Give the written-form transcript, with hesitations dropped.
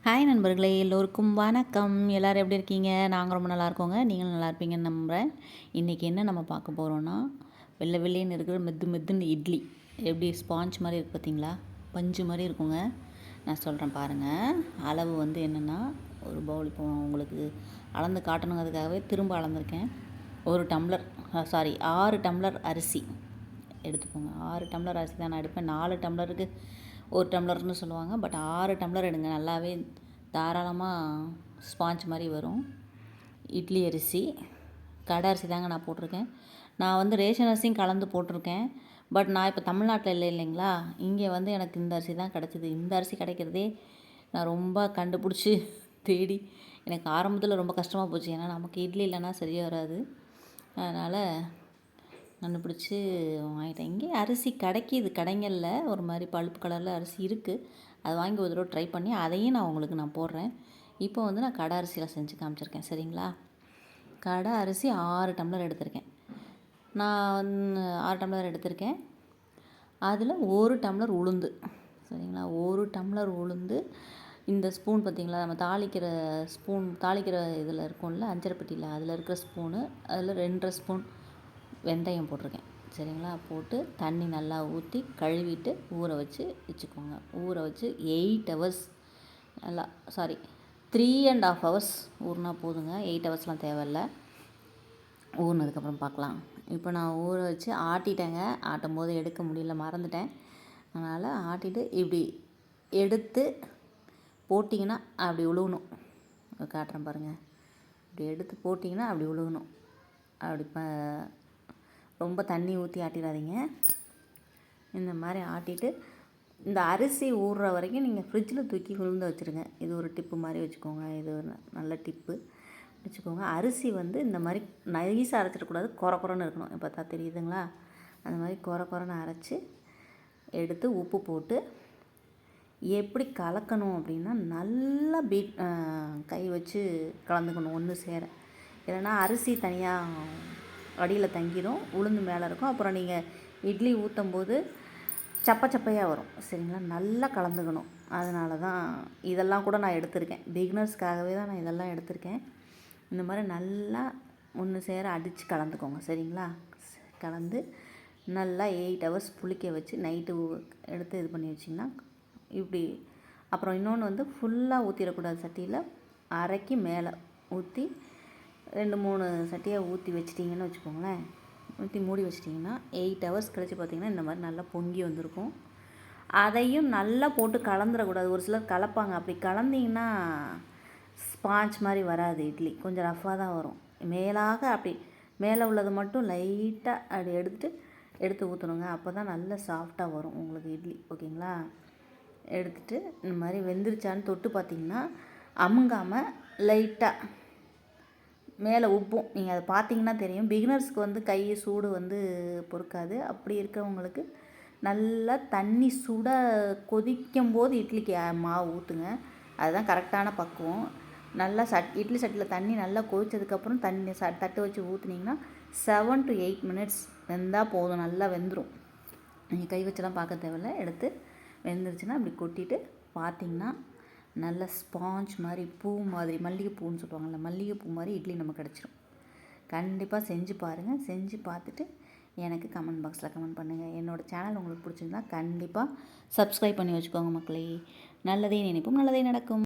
Hi நண்பர்களே, எல்லோருக்கும் வணக்கம். எல்லோரும் எப்படி இருக்கீங்க? நாங்கள் ரொம்ப நல்லா இருக்கோங்க. நீங்களும் நல்லா இருப்பீங்கன்னு நம்புகிறேன். இன்றைக்கி என்ன நம்ம பார்க்க போகிறோன்னா, வெள்ளை வெள்ளைன்னு இருக்கிற மெத்துன்னு இட்லி எப்படி ஸ்பாஞ்ச் மாதிரி இருக்குது பார்த்தீங்களா? பஞ்சு மாதிரி இருக்குங்க. நான் சொல்கிறேன் பாருங்கள். அளவு வந்து என்னென்னா, ஒரு பவுல் இப்போ உங்களுக்கு அளந்து காட்டணுங்கிறதுக்காகவே திரும்ப அளந்துருக்கேன். 6 டம்ளர் அரிசி எடுத்துக்கோங்க. 6 டம்ளர் அரிசி தான் நான் எடுப்பேன். 4 டம்ளருக்கு 1 டம்ளர்னு சொல்லுவாங்க. பட் 6 டம்ளர் எடுங்க. நல்லாவே தாராளமாக ஸ்பாஞ்ச் மாதிரி வரும். இட்லி அரிசி, கடை அரிசி தாங்க நான் போட்டிருக்கேன். நான் வந்து ரேஷன் அரிசியும் கலந்து போட்டிருக்கேன். பட் நான் இப்போ தமிழ்நாட்டில் இல்லைங்களா, இங்கே வந்து எனக்கு இந்த அரிசி தான் கிடச்சிது. இந்த அரிசி கிடைக்கிறதே நான் ரொம்ப கண்டுபிடிச்சி தேடி எனக்கு ஆரம்பத்தில் ரொம்ப கஷ்டமாக போச்சு. ஏன்னா நமக்கு இட்லி இல்லைன்னா சரியாக வராது. அதனால் கண்டுபிடிச்சி வாங்கிட்டேன். இங்கே அரிசி கிடைக்கிது, கடைங்களில் ஒரு மாதிரி பழுப்பு கலரில் அரிசி இருக்குது. அதை வாங்கி ஒரு தடவை ட்ரை பண்ணி அதையும் நான் போடுறேன். இப்போ வந்து நான் கடை அரிசியில் செஞ்சு காமிச்சிருக்கேன். சரிங்களா? கடை அரிசி 6 டம்ளர் எடுத்திருக்கேன். நான் வந்து 6 டம்ளர் எடுத்திருக்கேன். அதில் 1 டம்ளர் உளுந்து. சரிங்களா? 1 டம்ளர் உளுந்து. இந்த ஸ்பூன் பார்த்திங்களா, நம்ம தாளிக்கிற இதில் இருக்கும்ல, அஞ்சரை பெட்டியில், அதில் இருக்கிற ஸ்பூனு, அதில் 2.5 ஸ்பூன் வெந்தயம் போட்டிருக்கேன். சரிங்களா? போட்டு தண்ணி நல்லா ஊற்றி கழுவிட்டு ஊற வச்சுக்கோங்க. ஊற வச்சு 8 ஹவர்ஸ் 3.5 ஹவர்ஸ் ஊறினா போதுங்க. 8 ஹவர்ஸ்லாம் தேவையில்லை. ஊறினதுக்கப்புறம் பார்க்கலாம். இப்போ நான் ஊற வச்சு ஆட்டிட்டேங்க. ஆட்டும் போது எடுக்க முடியல, மறந்துட்டேன். அதனால் ஆட்டிட்டு இப்படி எடுத்து போட்டிங்கன்னா அப்படி உழுகணும். காட்டுறேன் பாருங்கள். இப்படி எடுத்து போட்டிங்கன்னா அப்படி உழுகணும். அப்படி ரொம்ப தண்ணி ஊற்றி ஆட்டிடாதீங்க. இந்த மாதிரி ஆட்டிட்டு இந்த அரிசி ஊறுற வரைக்கும் நீங்கள் ஃப்ரிட்ஜில் தூக்கி உளுந்த வச்சுருங்க. இது ஒரு டிப்பு மாதிரி வச்சுக்கோங்க. இது ஒரு நல்ல டிப்பு வச்சுக்கோங்க. அரிசி வந்து இந்த மாதிரி நைஸாக அரைச்சிடக்கூடாது, குறன்னு இருக்கணும். இப்போ தான் தெரியுதுங்களா? அந்த மாதிரி குறன்னு அரைச்சி எடுத்து உப்பு போட்டு எப்படி கலக்கணும் அப்படின்னா, நல்லா கை வச்சு கலந்துக்கணும் ஒன்று சேர. இல்லைன்னா அரிசி தனியாக அடியில் தங்கிடும், உளுந்து மேலே இருக்கும். அப்புறம் நீங்கள் இட்லி ஊற்றும் போது சப்பையாக வரும். சரிங்களா? நல்லா கலந்துக்கணும். அதனால தான் இதெல்லாம் கூட நான் எடுத்திருக்கேன். பிகினர்ஸ்க்காகவே தான் நான் இதெல்லாம் எடுத்திருக்கேன். இந்த மாதிரி நல்லா ஒன்று சேர அடித்து கலந்துக்கோங்க. சரிங்களா? கலந்து நல்லா 8 ஹவர்ஸ் புளிக்க வச்சு நைட்டு எடுத்து இது பண்ணி வச்சிங்கன்னா இப்படி. அப்புறம் இன்னொன்று வந்து ஃபுல்லாக ஊற்றிடக்கூடாது. சட்டியில் அரைக்கி மேலே ஊற்றி 2-3 சட்டியாக ஊற்றி வச்சிட்டிங்கன்னு வச்சுக்கோங்களேன். ஊற்றி மூடி வச்சிட்டிங்கன்னா 8 ஹவர்ஸ் கழித்து பார்த்திங்கன்னா இந்த மாதிரி நல்லா பொங்கி வந்திருக்கும். அதையும் நல்லா போட்டு கலந்துடக்கூடாது. ஒரு சிலர் கலப்பாங்க. அப்படி கலந்திங்கன்னா ஸ்பாஞ்ச் மாதிரி வராது. இட்லி கொஞ்சம் ரஃப்பாக தான் வரும். மேலாக அப்படி மேலே உள்ளது மட்டும் லைட்டாக அப்படி எடுத்து ஊற்றணுங்க. அப்போ தான் நல்லா சாஃப்டாக வரும் உங்களுக்கு இட்லி. ஓகேங்களா? எடுத்துகிட்டு இந்த மாதிரி வெந்துருச்சான்னு தொட்டு பார்த்திங்கன்னா அமுங்காமல் லைட்டாக மேலே உப்பும். நீங்கள் அதை பார்த்தீங்கன்னா தெரியும். பிகினர்ஸ்க்கு வந்து கை சூடு வந்து பொறுக்காது. அப்படி இருக்கவங்களுக்கு நல்லா தண்ணி சுட கொதிக்கும் போது இட்லிக்கு மாவு ஊற்றுங்க. அதுதான் கரெக்டான பக்குவம். நல்லா இட்லி சட்டியில் தண்ணி நல்லா கொதிச்சதுக்கப்புறம் தண்ணி தட்டு வச்சு ஊற்றுனீங்கன்னா 7 to 8 மினிட்ஸ் வெந்தால் போதும். நல்லா வெந்துடும். நீங்கள் கை வச்செல்லாம் பார்க்க தேவையில்ல. எடுத்து வெந்துருச்சுன்னா அப்படி கொட்டிட்டு பார்த்திங்கன்னா நல்ல ஸ்பாஞ்ச் மாதிரி, பூ மாதிரி, மல்லிகைப்பூன்னு சொல்லுவாங்கள்ல, மல்லிகைப்பூ மாதிரி இட்லி நமக்கு கிடச்சிரும். கண்டிப்பாக செஞ்சு பாருங்கள். செஞ்சு பார்த்துட்டு எனக்கு கமெண்ட் பாக்ஸில் கமெண்ட் பண்ணுங்கள். என்னோடய சேனல் உங்களுக்கு பிடிச்சிருந்தா கண்டிப்பாக சப்ஸ்கிரைப் பண்ணி வச்சுக்கோங்க மக்களே. நல்லதே நினைப்போம், நல்லதே நடக்கும்.